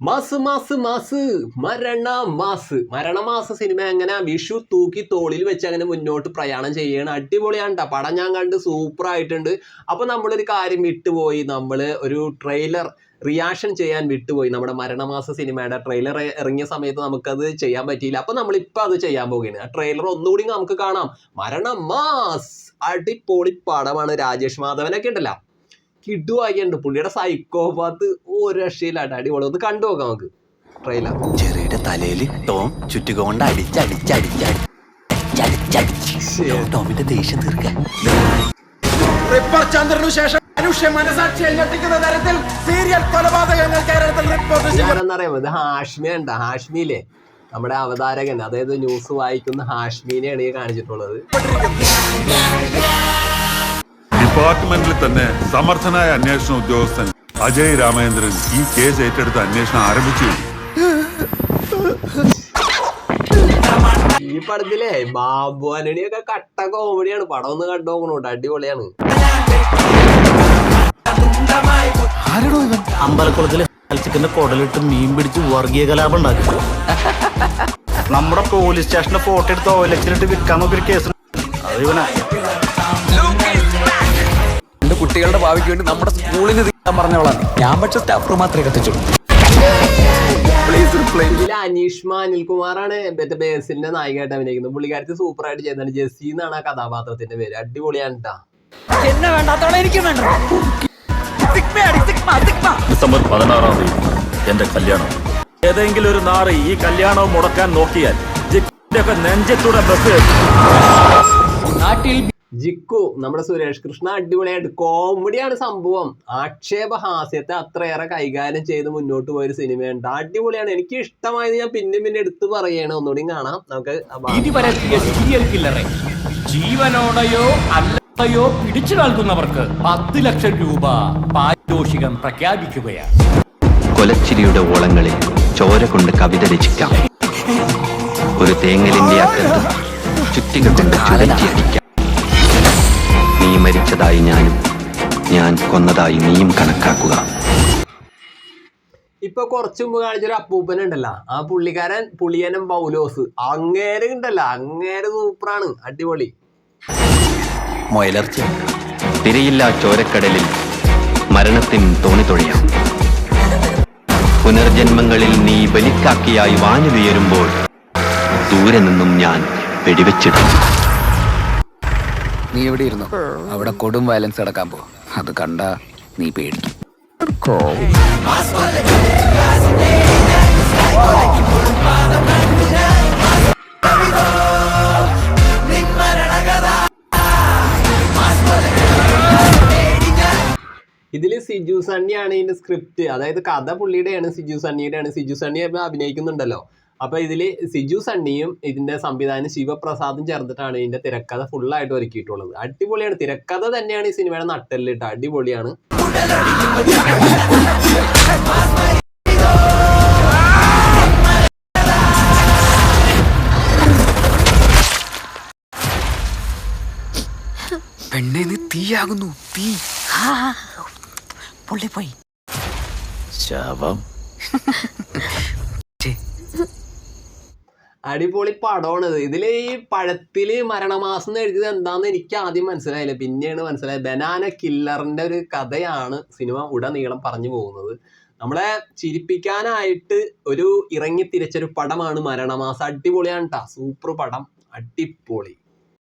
Mass mass mass Maranamass cinema എങ്ങനെ വിഷു തൂക്കി തോളിൽ വെച്ച് അങ്ങനെ മുന്നോട്ട് പ്രയാണം ചെയ്യണം. അടിപൊളിയാണ് കേട്ടോ. പടം ഞാൻ കണ്ട് സൂപ്പർ ആയിട്ടുണ്ട്. അപ്പൊ നമ്മളൊരു കാര്യം വിട്ടുപോയി, നമ്മള് ഒരു ട്രെയിലർ റിയാക്ഷൻ ചെയ്യാൻ വിട്ടുപോയി. നമ്മുടെ മരണമാസ സിനിമയുടെ ട്രെയിലർ ഇറങ്ങിയ സമയത്ത് നമുക്കത് ചെയ്യാൻ പറ്റിയില്ല. അപ്പൊ നമ്മളിപ്പോൾ അത് ചെയ്യാൻ പോവുകയാണ്. ആ ട്രെയിലർ ഒന്നുകൂടി നമുക്ക് കാണാം. മരണമാസ് അടിപൊളി പടമാണ്. രാജേഷ് മാധവനൊക്കെ ഉണ്ടല്ലോ, കിഡുവായിട്ടുണ്ട്. പുള്ളിയുടെ സൈക്കോപാത്ത് ഒരു രക്ഷയിലാട്ട്. അടിപൊളി. ഒന്ന് കണ്ടു നോക്കാം നമുക്ക് ട്രെയിലർ. ചെറിയുടെ തലയില് ടോം ചുറ്റുകൊണ്ട് ടോമിന്റെ ദേഷ്യം തീർക്കാൻ ശേഷം ഞാനെന്നറിയാമോ, ഇത് ഹാഷ്മിയുണ്ട്. ഹാഷ്മിയിലെ നമ്മുടെ അവതാരകൻ, അതായത് ന്യൂസ് വായിക്കുന്ന ഹാഷ്മിനെയാണ് ഈ കാണിച്ചിട്ടുള്ളത്. ഡിപ്പാർട്ട്മെന്റിൽ തന്നെ സമർത്ഥനായ അന്വേഷണ ഉദ്യോഗസ്ഥൻ അജയ് രാമചന്ദ്രൻ ഈ കേസ് ഏറ്റെടുത്ത് അന്വേഷണം ആരംഭിച്ചു. ഈ പടത്തിലെ ബാബു ആന്റണിയൊക്കെ കട്ട കോമഡിയാണ്. പടം ഒന്ന് കണ്ടു നോക്കണോട്ട്, അടിപൊളിയാണ്. അമ്പലക്കുളത്തില് ചിക്കന്റെ കുടലിട്ട് മീൻ പിടിച്ച് വർഗീയ കലാപം ഉണ്ടാക്കി. നമ്മുടെ പോലീസ് സ്റ്റേഷന്റെ ഫോട്ടോ എടുത്ത് ഓലച്ചിലിട്ട് വിൽക്കാൻ നോക്കിയൊരു കേസ്. അത് ഇവനാ എന്റെ കുട്ടികളുടെ ഭാവിക്ക് വേണ്ടി നമ്മുടെ സ്കൂളിന് പറഞ്ഞവളാണ് ഞാൻ. പക്ഷെ സ്റ്റാഫ് റൂം മാത്രമേ കത്തിച്ചുള്ളൂ. ഇതിൽ അനീഷ്മ അനിൽകുമാറാണ് മറ്റേ ബേസിലിന്റെ നായികയായിട്ട് അഭിനയിക്കുന്നത്. പുള്ളിക്കാരത്തി സൂപ്പർ ആയിട്ട് ചെയ്താണ്. ജെസ്സി എന്നാണ് ആ കഥാപാത്രത്തിന്റെ പേര്. അടിപൊളിയാണ് ട്ടാ. ഡിസംബർ 16 എന്റെ കല്യാണം. ഏതെങ്കിലും ഒരു നാറ് ഈ കല്യാണം മുടക്കാൻ നോക്കിയാൽ നെഞ്ചത്തൂടെ ബസ് നാട്ടിൽ ജിക്കു നമ്മുടെ സുരേഷ് കൃഷ്ണ അടിപൊളിയായിട്ട്. കോമഡിയാണ് സംഭവം. ആക്ഷേപഹാസ്യത്തെ അത്രയേറെ കൈകാര്യം ചെയ്ത് മുന്നോട്ട് പോയൊരു സിനിമയുണ്ട്. അടിപൊളിയാണ്. എനിക്ക് ഇഷ്ടമായത് ഞാൻ പിന്നെ എടുത്തു പറയണ. ഒന്നുകൂടി കാണാം നമുക്ക്. സീരിയൽ കില്ലറെ ജീവനോടെയോ അല്ലയോ പിടിച്ചു നൽകുന്നവർക്ക് 10 ലക്ഷം രൂപ പാരിതോഷികം പ്രഖ്യാപിക്കുകയാണ്. കൊലച്ചിരിയുടെ ഓളങ്ങളിൽ ചോര കൊണ്ട് കവിത രചിക്കാം. ഒരു തേങ്ങലിന്റെ അക്കത്ത് ചുറ്റിക കൊണ്ട് ചുഴറ്റിയടിക്കാം. നീ മരിച്ചതായി ഞാനും, ഞാൻ കൊന്നതായി നീയും കണക്കാക്കുക. ഇപ്പൊ കുറച്ചു മുമ്പ് കാണിച്ചൊരു അപ്പൂപ്പൻ ഉണ്ടല്ലോ, ആ പുള്ളിക്കാരൻ പുളിയനം പൗലോസ്. അങ്ങേര് ഉണ്ടല്ലോ, അങ്ങേര് സൂപ്പറാണ്. അടിപൊളി. മൊയലർച്ച തിരയില്ലാ ചോരക്കടലിൽ മരണത്തിന് തോണി തുഴയാം. പുനർജന്മങ്ങളിൽ നീ ബലിക്കാക്കിയായി വാനിലുയരുമ്പോൾ ദൂരെ നിന്നും ഞാൻ വെടിവെച്ചിടും. നീ എവിടെ ഇരുന്നു? അവിടെ കൊടും വയലൻസ് നടക്കാൻ പോ. അത് കണ്ട നീ പേടിക്കും. ഇതില് സിജു സണ്ണിയാണ് ഇതിന്റെ സ്ക്രിപ്റ്റ്, അതായത് കഥ പുള്ളിയുടെയാണ്, സിജു സണ്ണിയുടെയാണ്. സിജു സണ്ണി അഭിനയിക്കുന്നുണ്ടല്ലോ. അപ്പൊ ഇതില് സിജു സണ്ണിയും ഇതിന്റെ സംവിധാനം ശിവപ്രസാദും ചേർന്നിട്ടാണ് ഇതിന്റെ തിരക്കഥ ഫുള്ളായിട്ട് ഒരുക്കിയിട്ടുള്ളത്. അടിപൊളിയാണ്. തിരക്കഥ തന്നെയാണ് ഈ സിനിമയുടെ നട്ടെല്ലിട്ട്. അടിപൊളിയാണ്. പെണ്ണെ നീ തീയാകുന്നു. തീ പൊള്ളിപ്പോയി. ശവം. അടിപൊളി പടമാണിത്. ഇതില് ഈ പഴത്തില് മരണമാസം എന്ന് എഴുതിയത് എന്താന്ന് എനിക്ക് ആദ്യം മനസ്സിലായില്ല, പിന്നെയാണ് മനസ്സിലായത്. ബനാന കില്ലറിന്റെ ഒരു കഥയാണ് സിനിമ ഉടനീളം പറഞ്ഞു പോകുന്നത്. നമ്മളെ ചിരിപ്പിക്കാനായിട്ട് ഒരു ഇറങ്ങി തിരിച്ചൊരു പടമാണ് മരണമാസം. അടിപൊളിയാണ് ട്ടാ. സൂപ്പർ പടം. അടിപൊളി.